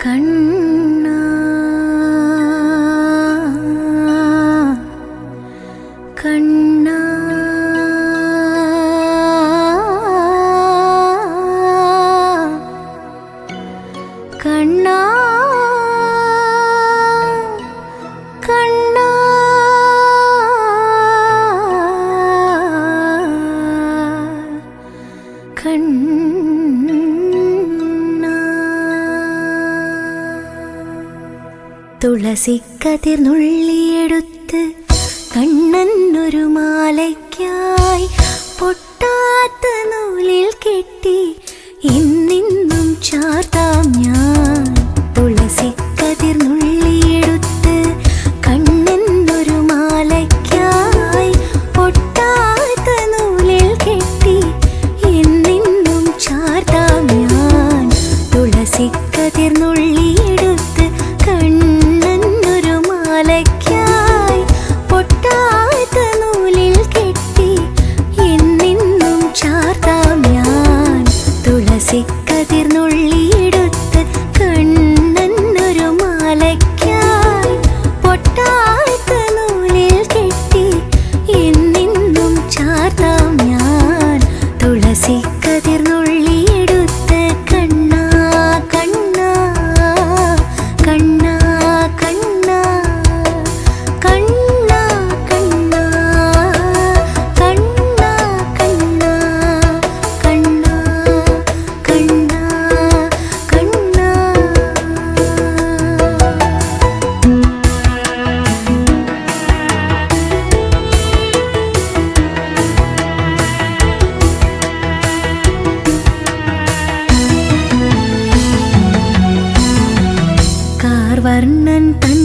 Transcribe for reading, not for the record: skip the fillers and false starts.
കണ്ണാ കണ്ണാ കണ്ണാ കണ്ണാ തുളസിക്കതിർ നുള്ളിയെടുത്ത് കണ്ണനൊരു മാലയ്ക്കായി പൊട്ടാത്ത നൂലിൽ കെട്ടി ഇന്നിന്നും ചാർത്താം ഞാൻ. തുളസിക്കതിർ നുള്ളിയെടുത്ത് കണ്ണനൊരു മാലയ്ക്കായി പൊട്ടാത്ത നൂലിൽ കെട്ടി ഇന്നിന്നും ചാർത്താം ഞാൻ. തുളസിക്കതിർ നുള്ളിയെടുത്ത് കണ്ണനൊരു മാലയ്ക്കായി പൊട്ടാത്ത നൂലിൽ കെട്ടി എന്നെന്നും ചാർത്താം ഞാൻ. തുളസിക്കതിർ നുള്ളിയെടുത്ത് കണ്ണനൊരു മാലയ്ക്കായി പൊട്ടാത്ത നൂലിൽ കെട്ടി എന്നെന്നും ചാർത്താം ഞാൻ. തുളസിക്കതിർ നുള്ളിയെടുത്ത് കണ്ണാ കണ്ണാ കണ്ണാ കണ്ണാ കണ്ണാ കണ്ണാ കണ്ണാ കണ്ണാ കണ്ണാ കണ്ണാ കണ്ണാ. കാർവർണ്ണൻ തൻ